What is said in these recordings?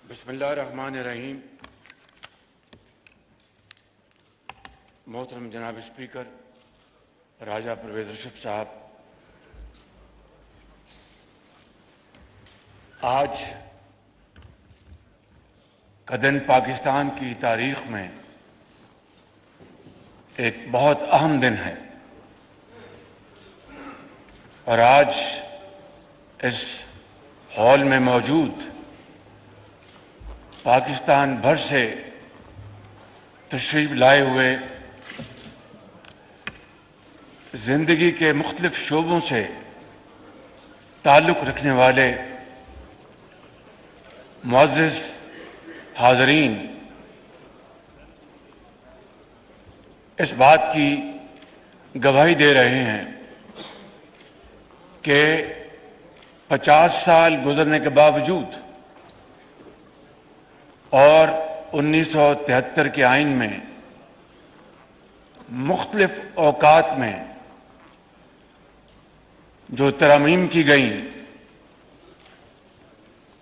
بسم اللہ الرحمن الرحیم۔ محترم جناب اسپیکر راجہ پرویز اشرف صاحب، آج کا دن پاکستان کی تاریخ میں ایک بہت اہم دن ہے، اور آج اس ہال میں موجود پاکستان بھر سے تشریف لائے ہوئے زندگی کے مختلف شعبوں سے تعلق رکھنے والے معزز حاضرین اس بات کی گواہی دے رہے ہیں کہ 50 سال گزرنے کے باوجود اور 1973 کے آئین میں مختلف اوقات میں جو ترامیم کی گئیں،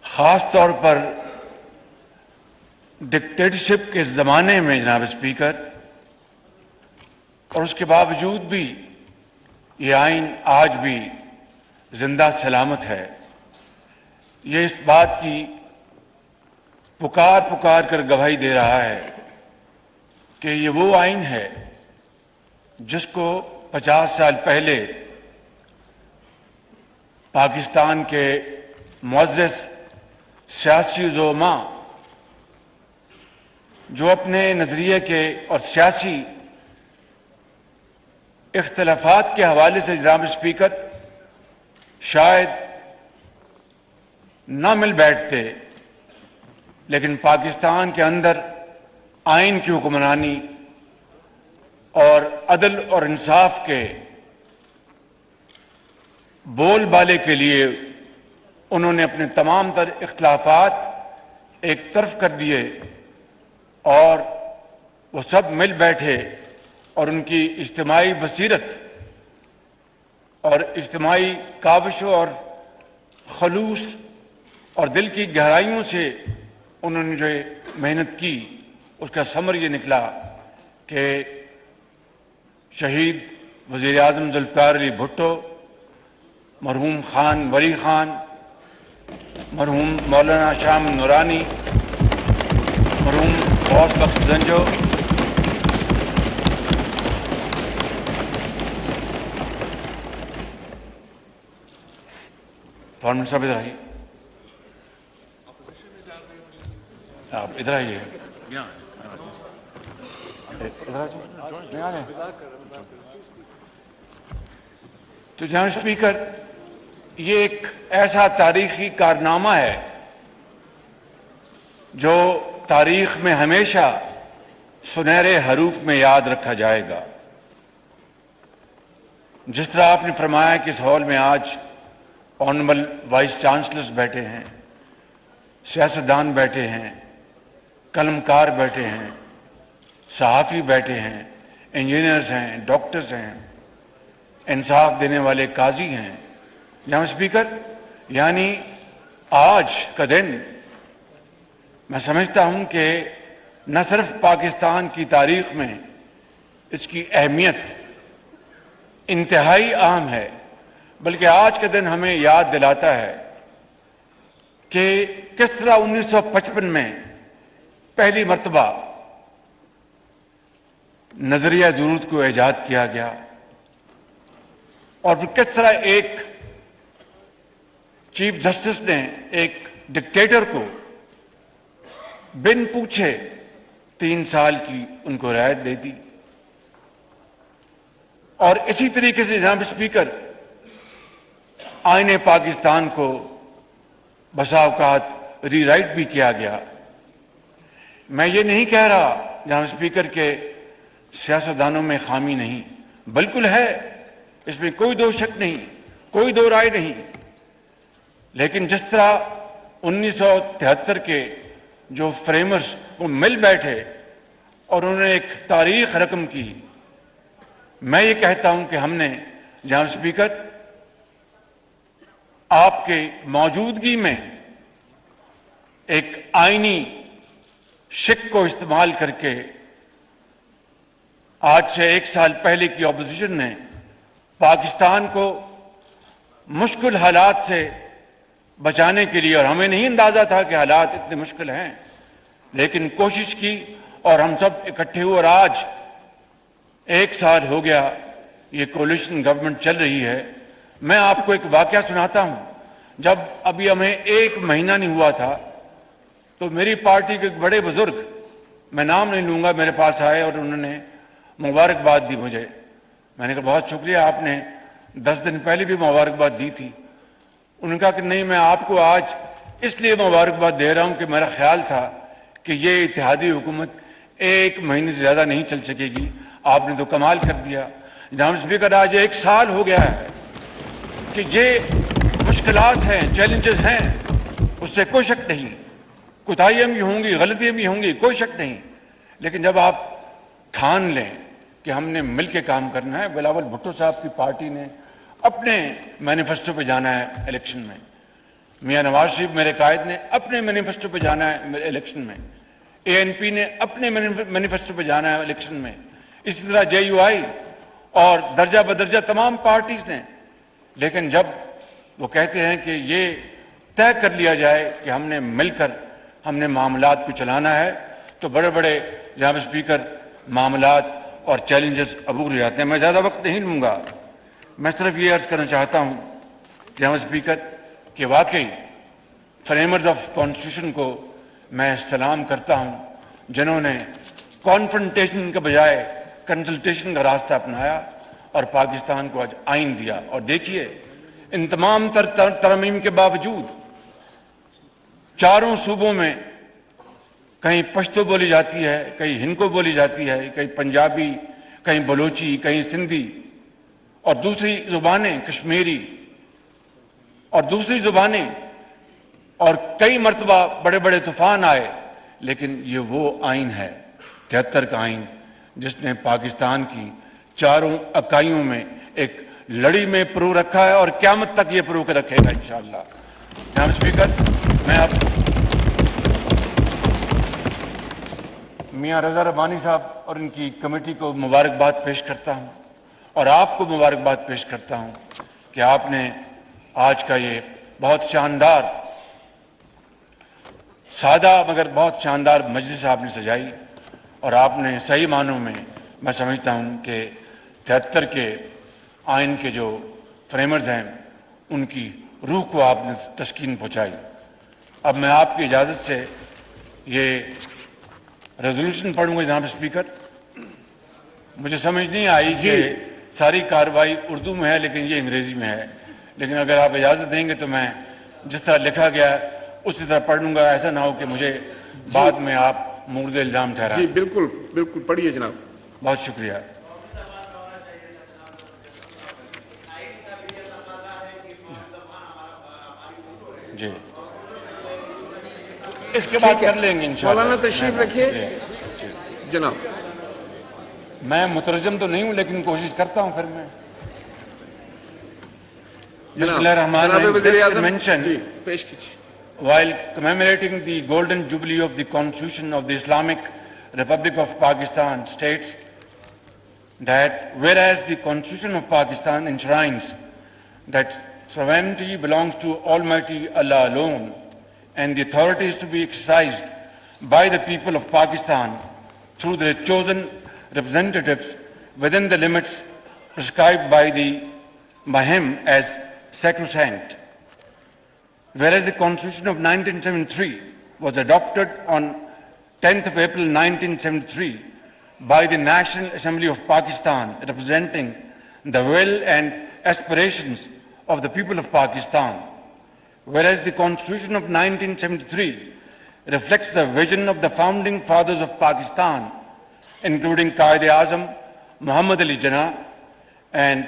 خاص طور پر ڈکٹیٹرشپ کے زمانے میں جناب اسپیکر، اور اس کے باوجود بھی یہ آئین آج بھی زندہ سلامت ہے، یہ اس بات کی پکار کر گواہی دے رہا ہے کہ یہ وہ آئین ہے جس کو 50 سال پہلے پاکستان کے معزز سیاسی زعماء جو اپنے نظریے کے اور سیاسی اختلافات کے حوالے سے جناب اسپیکر شاید نہ مل بیٹھتے، لیکن پاکستان کے اندر آئین کی حکمرانی اور عدل اور انصاف کے بول بالے کے لیے انہوں نے اپنے تمام تر اختلافات ایک طرف کر دیے اور وہ سب مل بیٹھے اور ان کی اجتماعی بصیرت اور اجتماعی کاوشوں اور خلوص اور دل کی گہرائیوں سے انہوں نے جو محنت کی، اس کا ثمر یہ نکلا کہ شہید وزیراعظم ذوالفقار علی بھٹو، مرحوم خان ولی خان، مرحوم مولانا شام نورانی، مرحوم غوث بخش زنجو، فارمن صاحب ادھر آئیے، آپ ادھر آئیے، تو جناب اسپیکر یہ ایک ایسا تاریخی کارنامہ ہے جو تاریخ میں ہمیشہ سنہرے حروف میں یاد رکھا جائے گا۔ جس طرح آپ نے فرمایا کہ اس ہال میں آج آنریبل وائس چانسلرز بیٹھے ہیں، سیاستدان بیٹھے ہیں، قلم کار بیٹھے ہیں، صحافی بیٹھے ہیں، انجینئرز ہیں، ڈاکٹرز ہیں، انصاف دینے والے قاضی ہیں، جناب اسپیکر یعنی آج کا دن میں سمجھتا ہوں کہ نہ صرف پاکستان کی تاریخ میں اس کی اہمیت انتہائی اہم ہے، بلکہ آج کا دن ہمیں یاد دلاتا ہے کہ کس طرح 1955 میں پہلی مرتبہ نظریہ ضرورت کو ایجاد کیا گیا، اور پھر کس طرح ایک چیف جسٹس نے ایک ڈکٹیٹر کو بن پوچھے 3 سال کی ان کو رعایت دے دی، اور اسی طریقے سے جناب اسپیکر آئین پاکستان کو بسا اوقات ری رائٹ بھی کیا گیا۔ میں یہ نہیں کہہ رہا جناب اسپیکر کہ سیاستدانوں میں خامی نہیں، بالکل ہے، اس میں کوئی دو شک نہیں، کوئی دو رائے نہیں، لیکن جس طرح 1973 کے جو فریمرز وہ مل بیٹھے اور انہوں نے ایک تاریخ رقم کی، میں یہ کہتا ہوں کہ ہم نے جناب اسپیکر آپ کے موجودگی میں ایک آئینی شک کو استعمال کر کے آج سے 1 سال پہلے کی اپوزیشن نے پاکستان کو مشکل حالات سے بچانے کے لیے، اور ہمیں نہیں اندازہ تھا کہ حالات اتنے مشکل ہیں، لیکن کوشش کی اور ہم سب اکٹھے ہوئے، اور آج 1 سال ہو گیا یہ کولیشن گورنمنٹ چل رہی ہے۔ میں آپ کو ایک واقعہ سناتا ہوں۔ جب ابھی ہمیں 1 مہینہ نہیں ہوا تھا تو میری پارٹی کے ایک بڑے بزرگ، میں نام نہیں لوں گا، میرے پاس آئے اور انہوں نے مبارکباد دی مجھے۔ میں نے کہا بہت شکریہ، آپ نے 10 دن پہلے بھی مبارکباد دی تھی۔ انہوں نے کہا کہ نہیں، میں آپ کو آج اس لیے مبارکباد دے رہا ہوں کہ میرا خیال تھا کہ یہ اتحادی حکومت 1 مہینے سے زیادہ نہیں چل سکے گی، آپ نے تو کمال کر دیا۔ جناب اسپیکر، آج 1 سال ہو گیا ہے کہ یہ مشکلات ہیں، چیلنجز ہیں، اس سے کوئی شک نہیں، کوتاہیاں بھی ہوں گی، غلطیاں بھی ہوں گی، کوئی شک نہیں، لیکن جب آپ ٹھان لیں کہ ہم نے مل کے کام کرنا ہے۔ بلاول بھٹو صاحب کی پارٹی نے اپنے مینیفیسٹو پہ جانا ہے الیکشن میں، میاں نواز شریف میرے قائد نے اپنے مینیفیسٹو پہ جانا ہے الیکشن میں، ANP نے اپنے مینیفیسٹو پہ جانا ہے الیکشن میں، اسی طرح JUI اور درجہ بدرجہ تمام پارٹیز نے۔ لیکن جب وہ کہتے ہیں کہ یہ طے کر لیا جائے کہ ہم نے مل کر ہم نے معاملات کو چلانا ہے، تو بڑے بڑے جناب اسپیکر معاملات اور چیلنجز عبور ہو جاتے ہیں۔ میں زیادہ وقت نہیں لوں گا، میں صرف یہ عرض کرنا چاہتا ہوں جناب اسپیکر کہ واقعی فریمرز آف کانسٹیٹیوشن کو میں سلام کرتا ہوں، جنہوں نے کانفرنٹیشن کے بجائے کنسلٹیشن کا راستہ اپنایا اور پاکستان کو آج آئین دیا۔ اور دیکھیے، ان تمام ترمیم کے باوجود 4 صوبوں میں کہیں پشتو بولی جاتی ہے، کہیں ہندکو بولی جاتی ہے، کہیں پنجابی، کہیں بلوچی، کہیں سندھی، اور دوسری زبانیں کشمیری اور دوسری زبانیں، اور کئی مرتبہ بڑے بڑے طوفان آئے، لیکن یہ وہ آئین ہے 73 کا آئین جس نے پاکستان کی 4 اکائیوں میں ایک لڑی میں پرو رکھا ہے، اور قیامت تک یہ پرو کے رکھے گا انشاءاللہ۔ جناب اسپیکر، میں اب میاں رضا ربانی صاحب اور ان کی کمیٹی کو مبارکباد پیش کرتا ہوں، اور آپ کو مبارکباد پیش کرتا ہوں کہ آپ نے آج کا یہ بہت شاندار، سادہ مگر بہت شاندار مجلس آپ نے سجائی، اور آپ نے صحیح معنوں میں سمجھتا ہوں کہ 73 کے آئین کے جو فریمرز ہیں ان کی روح کو آپ نے تسکین پہنچائی۔ اب میں آپ کی اجازت سے یہ ریزولوشن پڑھوں گا جناب اسپیکر۔ مجھے سمجھ نہیں آئی کہ ساری کارروائی اردو میں ہے لیکن یہ انگریزی میں ہے، لیکن اگر آپ اجازت دیں گے تو میں جس طرح لکھا گیا اسی طرح پڑھ لوں گا، ایسا نہ ہو کہ مجھے بعد میں آپ مورد الزام ٹھہرائیں۔ جی بالکل بالکل، پڑھیے جناب۔ بہت شکریہ۔ جی، اس کے بعد کر لیں گے انشاءاللہ۔ مولانا تشریف رکھیے جناب۔ میں مترجم تو نہیں ہوں لیکن کوشش کرتا ہوں پھر میں۔ بسم اللہ الرحمن الرحیم۔ جی پیش کیجیے۔ While commemorating the golden jubilee of the Constitution of the Islamic Republic of Pakistan states that whereas the Constitution of Pakistan enshrines that sovereignty belongs to Almighty Allah alone and the authority is to be exercised by the people of Pakistan through their chosen representatives within the limits prescribed by him as sacrosanct. Whereas the Constitution of 1973 was adopted on 10th of April 1973 by the National Assembly of Pakistan, representing the will and aspirations of the people of Pakistan. Whereas the Constitution of 1973 reflects the vision of the founding fathers of Pakistan, including Quaid-e-Azam, Muhammad Ali Jinnah, and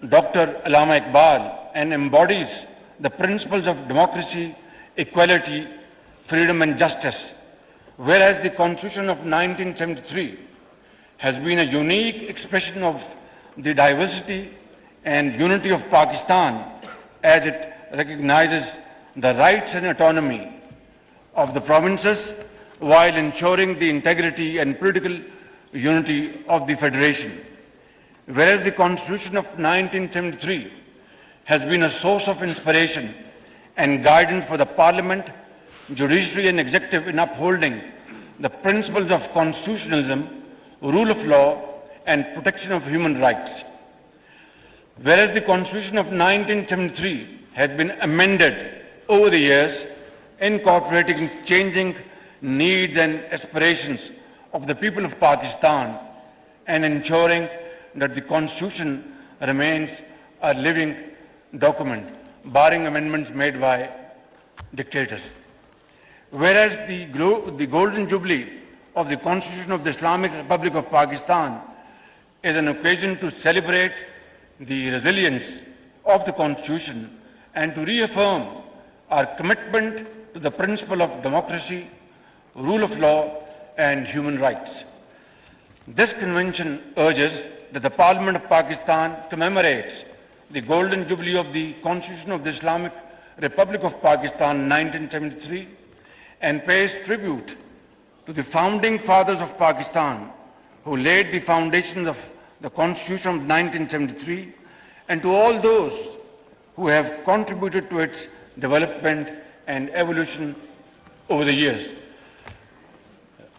Dr. Allama Iqbal, and embodies the principles of democracy, equality, freedom and justice. Whereas the Constitution of 1973 has been a unique expression of the diversity and unity of Pakistan as it recognizes the rights and autonomy of the provinces while ensuring the integrity and political unity of the Federation. Whereas the Constitution of 1973 has been a source of inspiration and guidance for the Parliament, judiciary and executive in upholding the principles of constitutionalism, rule of law and protection of human rights. Whereas the Constitution of 1973 has been amended over the years, incorporating changing needs and aspirations of the people of Pakistan and ensuring that the Constitution remains a living document, barring amendments made by dictators. Whereas the Golden Jubilee of the Constitution of the Islamic Republic of Pakistan is an occasion to celebrate the resilience of the Constitution and to reaffirm our commitment to the principle of democracy, rule of law and human rights. This convention urges that the Parliament of Pakistan commemorates the Golden Jubilee of the Constitution of the Islamic Republic of Pakistan 1973 and pays tribute to the founding fathers of Pakistan who laid the foundations of the Constitution of 1973 and to all those who have contributed to its development and evolution over the years.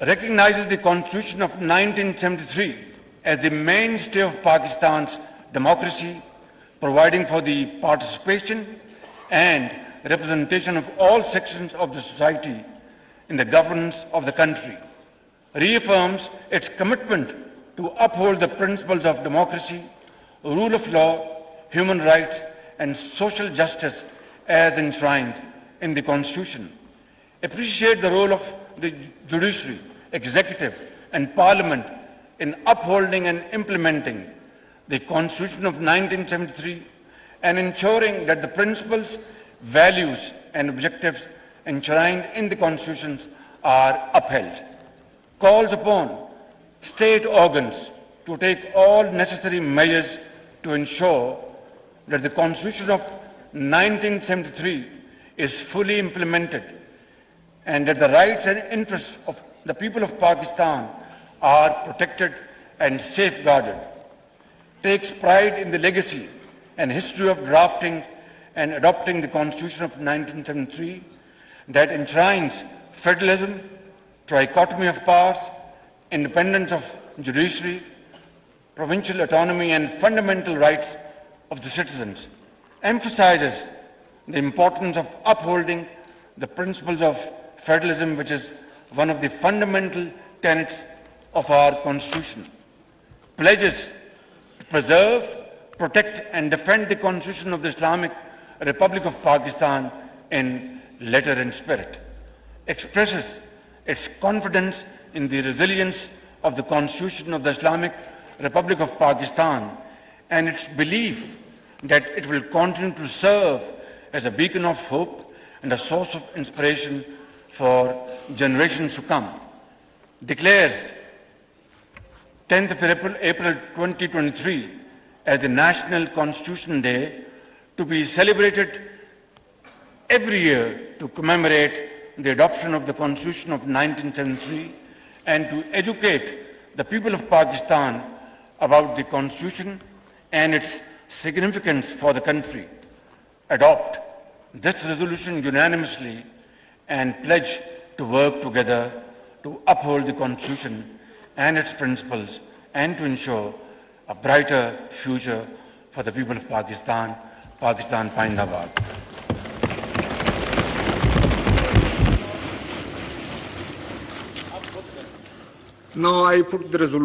Recognizes the Constitution of 1973 as the mainstay of Pakistan's democracy, providing for the participation and representation of all sections of the society in the governance of the country, reaffirms its commitment to uphold the principles of democracy, rule of law, human rights, and social justice as enshrined in the Constitution. Appreciate the role of the judiciary, executive, and Parliament in upholding and implementing the Constitution of 1973 and ensuring that the principles, values, and objectives enshrined in the Constitutions are upheld. Calls upon state organs to take all necessary measures to ensure that the Constitution of 1973 is fully implemented and that the rights and interests of the people of Pakistan are protected and safeguarded. Takes pride in the legacy and history of drafting and adopting the Constitution of 1973 that enshrines federalism, trichotomy of powers, independence of judiciary, provincial autonomy and fundamental rights of the citizens. Emphasizes the importance of upholding the principles of federalism, which is one of the fundamental tenets of our Constitution. Pledges to preserve, protect and defend the Constitution of the Islamic Republic of Pakistan in letter and spirit. Expresses its confidence in the resilience of the Constitution of the Islamic Republic of Pakistan and its belief that it will continue to serve as a beacon of hope and a source of inspiration for generations to come. Declares 10th of April 2023 as the National Constitution Day to be celebrated every year to commemorate the adoption of the Constitution of 1973 and to educate the people of Pakistan about the Constitution and its significance for the country. Adopt this resolution unanimously and pledge to work together to uphold the Constitution and its principles and to ensure a brighter future for the people of Pakistan. Pakistan Paindabad. Now I put the resolution.